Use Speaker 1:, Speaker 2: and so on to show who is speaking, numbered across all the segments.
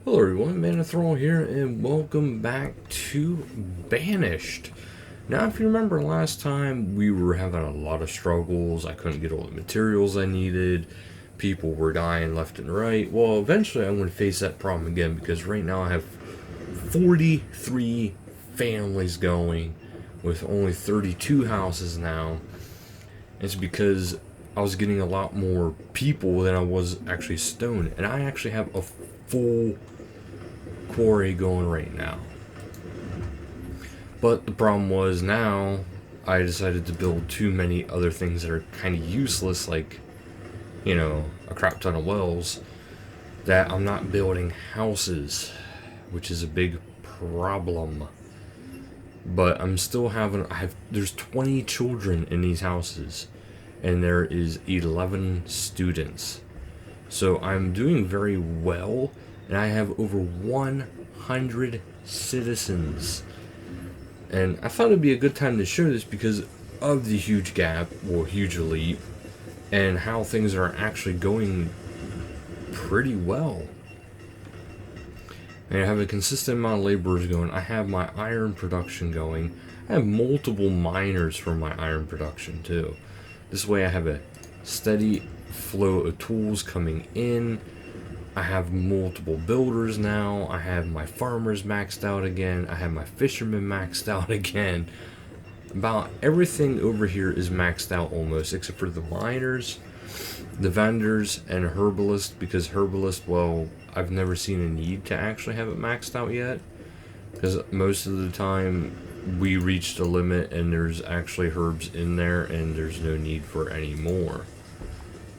Speaker 1: Hello everyone, Manathrall here, and welcome back to Banished. Now, if you remember last time, we were having a lot of struggles. I couldn't get all the materials I needed. People were dying left and right. Well, eventually I'm going to face that problem again, because right now I have 43 families going, with only 32 houses now. It's because I was getting a lot more people than I was actually stone, and I actually have a full quarry going right now. But the problem was, now I decided to build too many other things that are kind of useless, like, a crap ton of wells, that I'm not building houses, which is a big problem. But I'm still there's 20 children in these houses, and there is 11 students. So I'm doing very well, and I have over 100 citizens. And I thought it'd be a good time to show this because of the huge gap, or huge leap, and how things are actually going pretty well. And I have a consistent amount of laborers going. I have my iron production going. I have multiple miners for my iron production too. This way I have a steady flow of tools coming in. I have multiple builders now. I have my farmers maxed out again. I have my fishermen maxed out again. About everything over here is maxed out almost, except for the miners, the vendors, and herbalist, because herbalist, well, I've never seen a need to actually have it maxed out yet, because most of the time we reached a limit and there's actually herbs in there and there's no need for any more.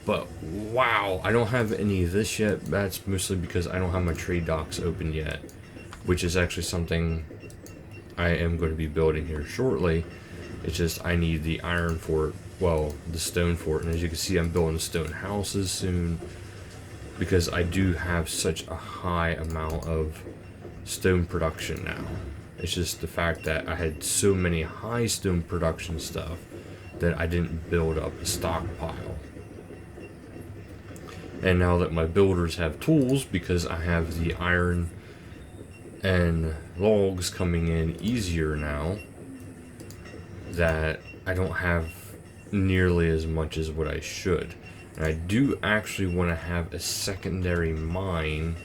Speaker 1: But wow, I don't have any of this yet. That's mostly because I don't have my trade docks open yet, which is actually something I am going to be building here shortly. It's just I need the iron for it, well, the stone for it. And as you can see, I'm building stone houses soon, because I do have such a high amount of stone production now. It's just the fact that I had so many high stone production stuff that I didn't build up a stockpile. And now that my builders have tools, because I have the iron and logs coming in easier now, that I don't have nearly as much as what I should. And I do actually want to have a secondary mine,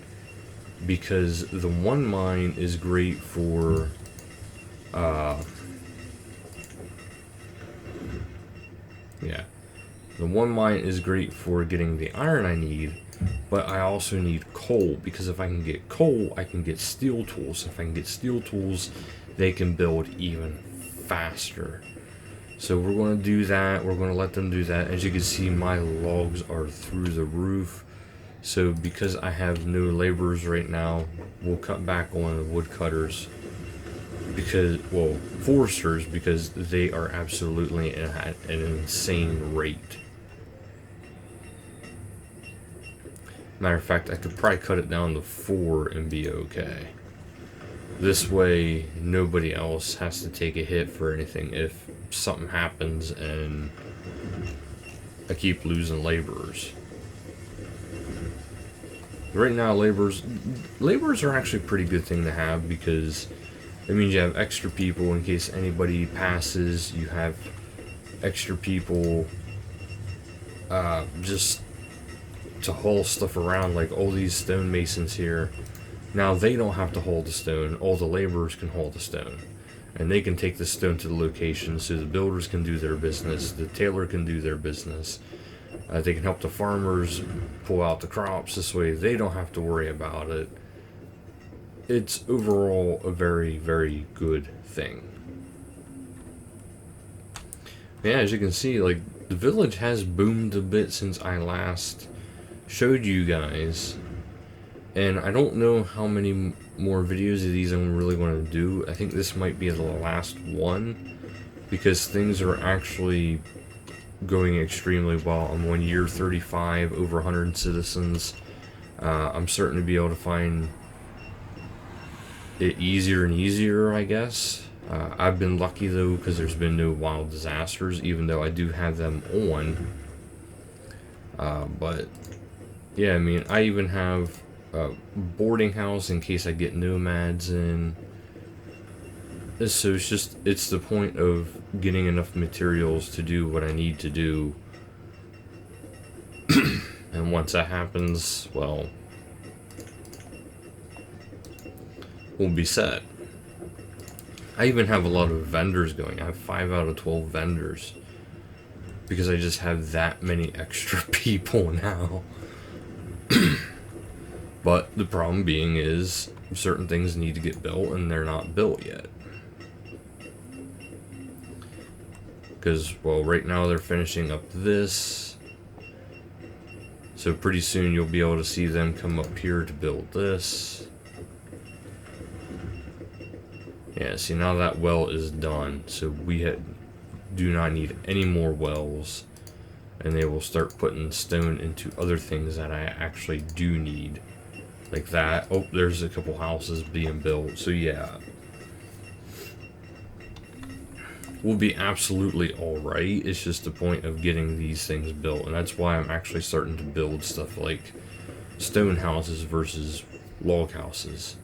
Speaker 1: because the one mine is great for the one mine is great for getting the iron I need, but I also need coal, because if I can get coal, I can get steel tools. If I can get steel tools, they can build even faster. So we're going to do that. We're going to let them do that. As you can see, my logs are through the roof. So because I have no laborers right now, we'll cut back on the woodcutters, because, well, foresters, because they are absolutely at an insane rate. Matter of fact, I could probably cut it down to 4 and be okay. This way, nobody else has to take a hit for anything if something happens and I keep losing laborers. Right now, laborers are actually a pretty good thing to have, because it means you have extra people in case anybody passes. You have extra people just to haul stuff around, like all these stonemasons here. Now they don't have to haul the stone. All the laborers can haul the stone, and they can take the stone to the location, so the builders can do their business, the tailor can do their business. They can help the farmers pull out the crops. This way they don't have to worry about it. It's overall a very, very good thing. Yeah, as you can see, like, the village has boomed a bit since I last showed you guys, and I don't know how many more videos of these I'm really going to do. I think this might be the last one, because things are actually going extremely well. I'm on year 35, over 100 citizens. I'm starting to be able to find it easier and easier, I guess. I've been lucky though, because there's been no wild disasters, even though I do have them on. But yeah, I mean, I even have boarding house in case I get nomads in. So it's the point of getting enough materials to do what I need to do. And once that happens, well, we'll be set. I even have a lot of vendors going. I have 5 out of 12 vendors. Because I just have that many extra people now. But the problem being is certain things need to get built and they're not built yet. Because, well, right now they're finishing up this. So pretty soon you'll be able to see them come up here to build this. Yeah, see, now that well is done. So we do not need any more wells. And they will start putting stone into other things that I actually do need. Like that. Oh, there's a couple houses being built. So yeah. We'll be absolutely alright. It's just the point of getting these things built. And that's why I'm actually starting to build stuff like stone houses versus log houses.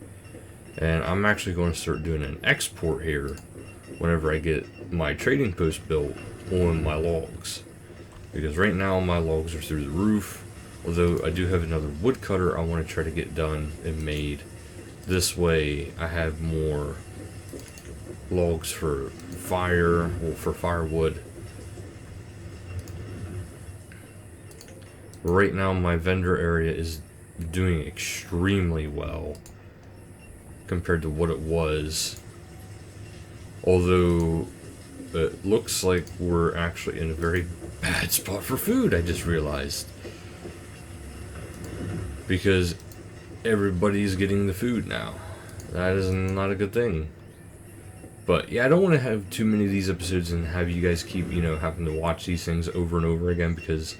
Speaker 1: And I'm actually going to start doing an export here whenever I get my trading post built on my logs. Because right now my logs are through the roof. Although I do have another woodcutter I want to try to get done and made. This way I have more logs for fire, or for firewood. Right now my vendor area is doing extremely well compared to what it was. Although it looks like we're actually in a very bad spot for food, I just realized. Because everybody's getting the food now. That is not a good thing. But yeah, I don't want to have too many of these episodes and have you guys keep, having to watch these things over and over again, because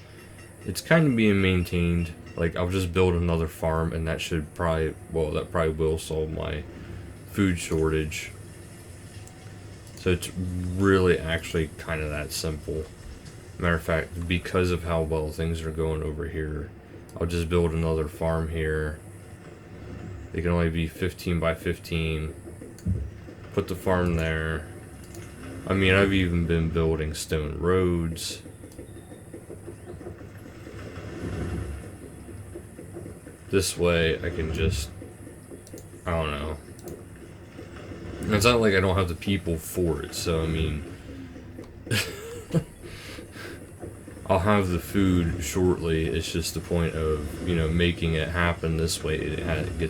Speaker 1: it's kind of being maintained. Like, I'll just build another farm and that should probably, well, that probably will solve my food shortage. So it's really actually kind of that simple. Matter of fact, because of how well things are going over here, I'll just build another farm here. It can only be 15 by 15. Put the farm there. I mean, I've even been building stone roads. This way I can just, I don't know. It's not like I don't have the people for it, so I mean, I'll have the food shortly. It's just the point of, making it happen this way. It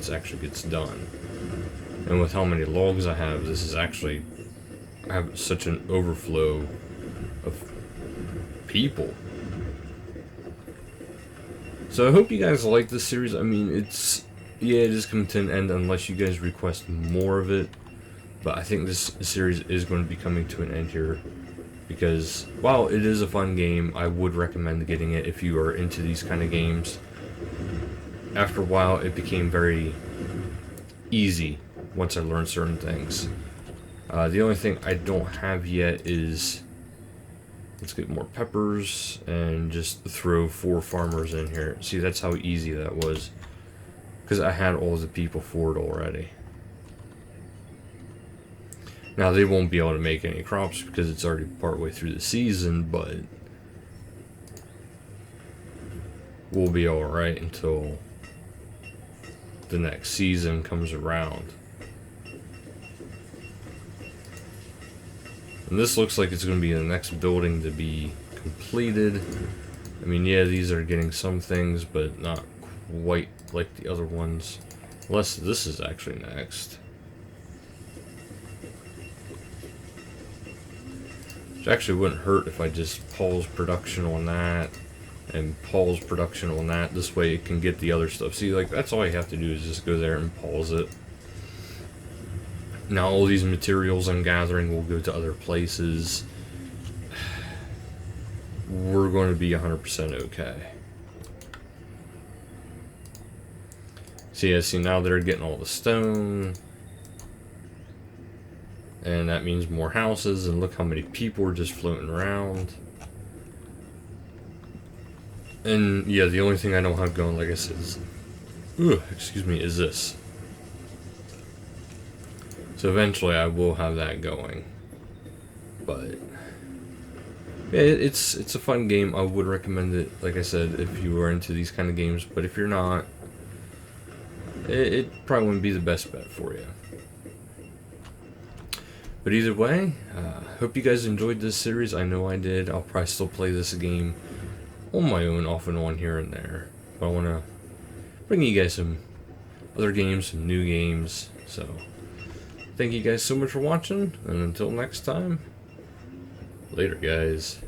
Speaker 1: actually gets done. And with how many logs I have, this is actually, I have such an overflow of people. So I hope you guys like this series. I mean, it is coming to an end unless you guys request more of it. But I think this series is going to be coming to an end here. Because while it is a fun game, I would recommend getting it if you are into these kind of games. After a while, it became very easy once I learned certain things. The only thing I don't have yet is, let's get more peppers and just throw 4 farmers in here. See, that's how easy that was, because I had all the people for it already. Now they won't be able to make any crops because it's already partway through the season, but we'll be alright until the next season comes around. And this looks like it's going to be the next building to be completed. I mean, yeah, these are getting some things, but not quite like the other ones. Unless this is actually next. Which actually wouldn't hurt if I just pause production on that and pause production on that. This way it can get the other stuff. See, like, that's all you have to do is just go there and pause it. Now all these materials I'm gathering will go to other places. We're going to be 100% okay. See, now they're getting all the stone. And that means more houses, and look how many people are just floating around. And yeah, the only thing I don't have going, like I said, is excuse me, is this. So eventually I will have that going. But yeah, it's a fun game. I would recommend it, like I said, if you are into these kind of games. But if you're not, it probably wouldn't be the best bet for you. But either way, hope you guys enjoyed this series. I know I did. I'll probably still play this game on my own, off and on, here and there. But I want to bring you guys some other games, some new games. So thank you guys so much for watching, and until next time, later guys.